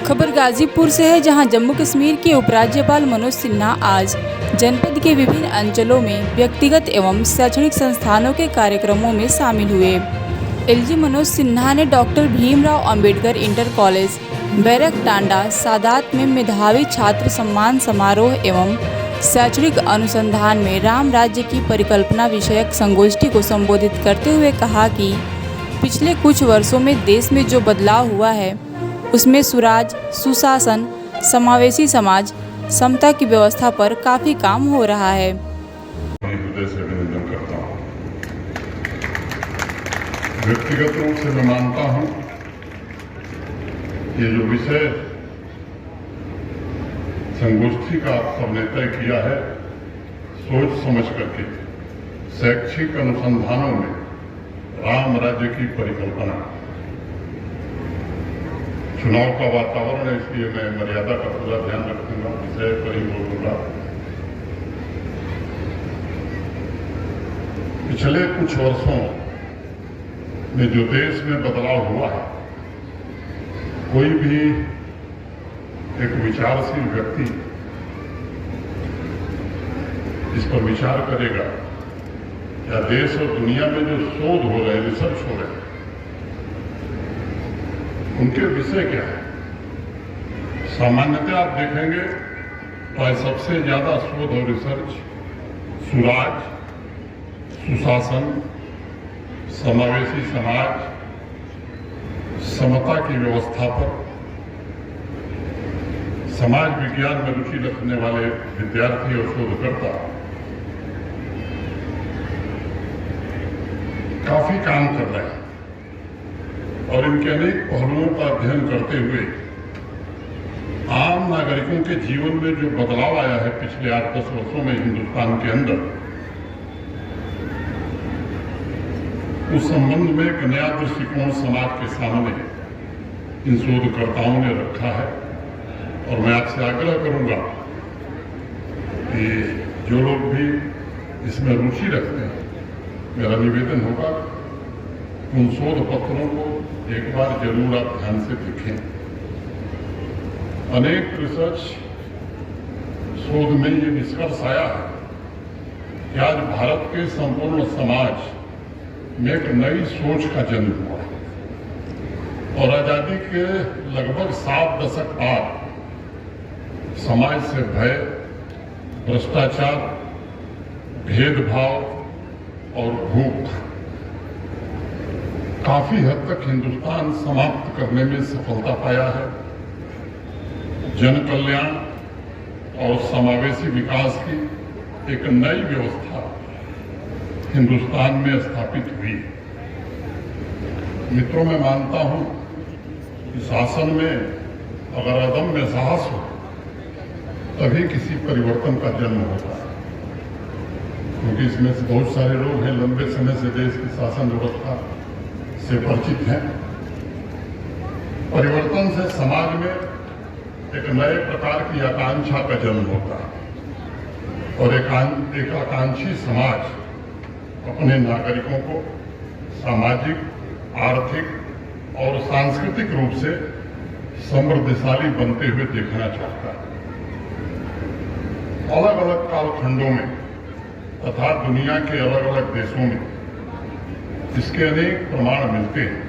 खबर गाजीपुर से है, जहां जम्मू कश्मीर के उपराज्यपाल मनोज सिन्हा आज जनपद के विभिन्न अंचलों में व्यक्तिगत एवं शैक्षणिक संस्थानों के कार्यक्रमों में शामिल हुए। एलजी मनोज सिन्हा ने doctor Bhimrao Ambedkar inter college barrack Tanda Sadat में मेधावी छात्र सम्मान समारोह एवं शैक्षणिक अनुसंधान में राम राज्य की परिकल्पना विषयक संगोष्ठी को संबोधित करते हुए कहा कि पिछले कुछ वर्षों में देश में जो बदलाव हुआ है उसमें सुराज, सुशासन, समावेशी समाज, समता की व्यवस्था पर काफी काम हो रहा है। हृदय से अभिनंदन करता हूँ। व्यक्तिगत रूप से मैं मानता हूँ ये जो विषय संगोष्ठी का आप सबने तय किया है, सोच समझ करके शैक्षिक अनुसंधानों में राम राज्य की परिकल्पना। चुनाव का वातावरण है, इसलिए मैं मर्यादा का पूरा ध्यान रखूंगा, विषय पर ही बोलूंगा। पिछले कुछ वर्षों में जो देश में बदलाव हुआ है, कोई भी एक विचारशील व्यक्ति इस पर विचार करेगा या देश और दुनिया में जो शोध हो रहे, रिसर्च हो रहे, उनके विषय क्या है। सामान्यतः आप देखेंगे तो सबसे ज्यादा शोध और रिसर्च सुराज, सुशासन, समावेशी समाज, समता की व्यवस्था पर, समाज विज्ञान में रुचि रखने वाले विद्यार्थी और शोधकर्ता काफी काम कर रहे हैं और इनके अनेक पहलुओं का अध्ययन करते हुए आम नागरिकों के जीवन में जो बदलाव आया है पिछले 8-10 वर्षों में हिंदुस्तान के अंदर, उस संबंध में एक नया दृष्टिकोण समाज के सामने इन शोधकर्ताओं ने रखा है। और मैं आपसे आग्रह करूंगा कि जो लोग भी इसमें रुचि रखते हैं, मेरा निवेदन होगा उन शोध पत्रों को एक बार जरूर आप ध्यान से देखें। अनेक रिसर्च शोध में ये निष्कर्ष आया है कि आज भारत के संपूर्ण समाज में एक नई सोच का जन्म हुआ है और आजादी के लगभग 7 दशक बाद समाज से भय, भ्रष्टाचार, भेदभाव और भूख काफी हद तक हिंदुस्तान समाप्त करने में सफलता पाया है। जन कल्याण और समावेशी विकास की एक नई व्यवस्था हिंदुस्तान में स्थापित हुई। मित्रों, मैं मानता हूं कि शासन में अगर अदम्य साहस हो तभी किसी परिवर्तन का जन्म होता है, क्योंकि इसमें से बहुत सारे लोग हैं लंबे समय से देश की शासन व्यवस्था से परिचित हैं। परिवर्तन से समाज में एक नए प्रकार की आकांक्षा का जन्म होता है और एक आकांक्षी समाज अपने नागरिकों को सामाजिक, आर्थिक और सांस्कृतिक रूप से समृद्धशाली बनते हुए देखना चाहता है। अलग अलग कालखंडों में तथा दुनिया के अलग अलग देशों में इसके अनेक प्रमाण मिलते हैं।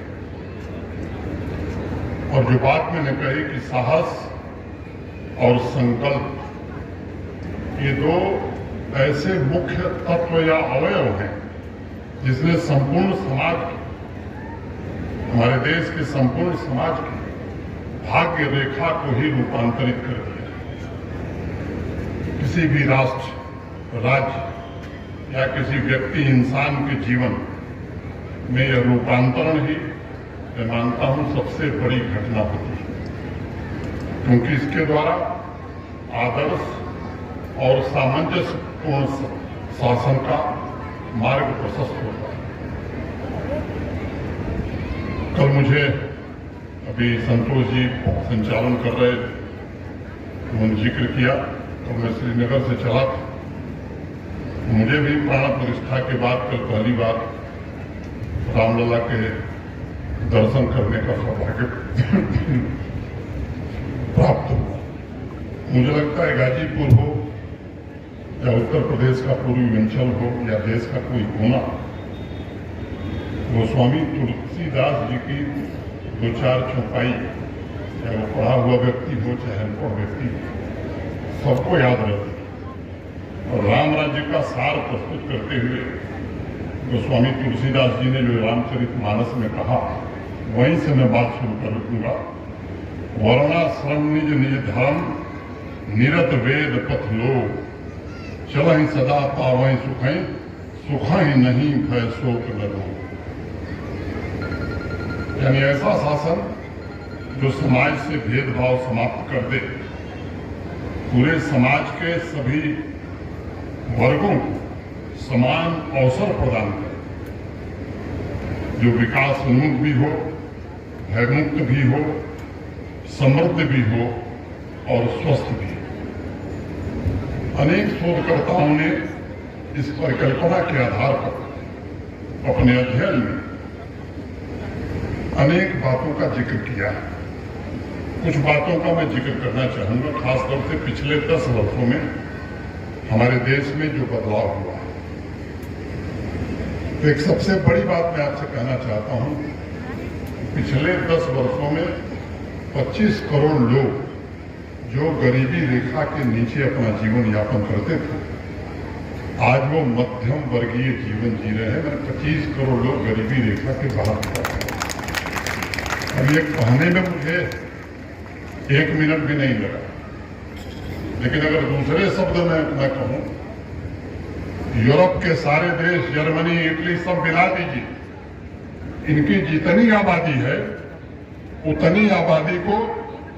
और जो बात मैंने कही कि साहस और संकल्प, ये दो ऐसे मुख्य तत्व या अवयव हैं जिसने संपूर्ण समाज की, हमारे देश के संपूर्ण समाज की भाग्य रेखा को ही रूपांतरित कर दिया। किसी भी राष्ट्र, राज्य या किसी व्यक्ति, इंसान के जीवन में यह रूपांतरण ही मैं मानता हूं सबसे बड़ी घटना होती है, क्योंकि इसके द्वारा आदर्श और सामंजस्यपूर्ण शासन का मार्ग प्रशस्त होता है। कल मुझे अभी संतोष जी संचालन कर रहे थे, उन्होंने जिक्र किया तो मैं श्रीनगर से चला था। मुझे भी प्राण प्रतिष्ठा के बाद कल पहली बार रामलला के दर्शन करने का सौभाग्य प्राप्त हुआ। मुझे लगता है गाजीपुर हो या उत्तर प्रदेश का पूर्वांचल हो या देश का कोई कोना, गोस्वामी तुलसीदास जी की दो चार चौपाई, चाहे वो पढ़ा हुआ व्यक्ति हो चाहे अनपढ़ व्यक्ति हो, सबको याद रहती है। और राम राज्य का सार प्रस्तुत करते हुए गोस्वामी तुलसीदास जी ने जो रामचरितमानस में कहा, वहीं से मैं बात शुरू कर दूंगा। वर्णाश्रम निज निज धर्म, निरत वेद पथ लोग, चलहि सदा पावहि सुखै, सुखहि नहीं भय शोक न रोग। यानी ऐसा शासन जो समाज से भेदभाव समाप्त कर दे, पूरे समाज के सभी वर्गों को समान अवसर प्रदान करे, जो विकास उन्मुख भी हो, भयमुक्त भी हो, समृद्ध भी हो और स्वस्थ भी हो। अनेक शोधकर्ताओं ने इस परिकल्पना के आधार पर अपने अध्ययन में अनेक बातों का जिक्र किया है। कुछ बातों का मैं जिक्र करना चाहूंगा, खासतौर से पिछले 10 वर्षों में हमारे देश में जो बदलाव हुआ है। तो एक सबसे बड़ी बात मैं आपसे कहना चाहता हूं, पिछले 10 वर्षों में 25 करोड़ लोग जो गरीबी रेखा के नीचे अपना जीवन यापन करते थे, आज वो मध्यम वर्गीय जीवन जी रहे हैं। 25 करोड़ लोग गरीबी रेखा के बाहर निकल रहे हैं। अब ये कहने में मुझे 1 मिनट भी नहीं लगा, लेकिन अगर दूसरे शब्द में मैं कहूं, यूरोप के सारे देश, जर्मनी, इटली सब मिला दीजिए, इनकी जितनी आबादी है उतनी आबादी को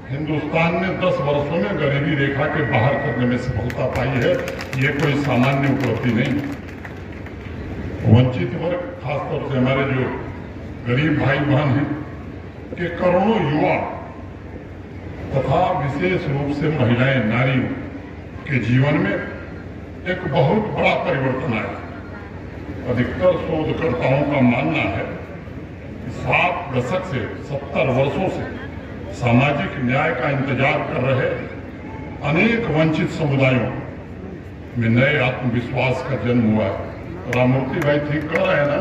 हिंदुस्तान ने 10 वर्षों में गरीबी रेखा के बाहर करने में सफलता पाई है। ये कोई सामान्य उपलब्धि नहीं। वंचित वर्ग, खासतौर से हमारे जो गरीब भाई बहन हैं, के करोड़ों युवा तथा विशेष रूप से महिलाएं, नारियों के जीवन में एक बहुत बड़ा परिवर्तन आया। अधिकतर शोधकर्ताओं का मानना है कि 7 दशक से 70 वर्षों से सामाजिक न्याय का इंतजार कर रहे अनेक वंचित समुदायों में नए आत्मविश्वास का जन्म हुआ है। राममूर्ति भाई ठीक कह रहे हैं ना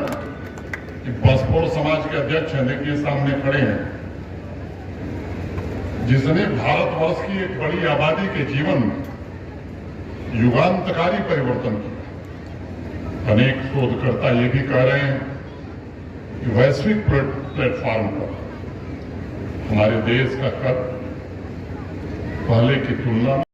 कि बसपोर समाज के अध्यक्ष हैं, देखिए सामने खड़े हैं, जिसने भारतवर्ष की एक बड़ी आबादी के जीवन में युगांतकारी परिवर्तन किया। अनेक शोधकर्ता ये भी कह रहे हैं कि वैश्विक प्लेटफॉर्म पर हमारे देश का कद पहले की तुलना में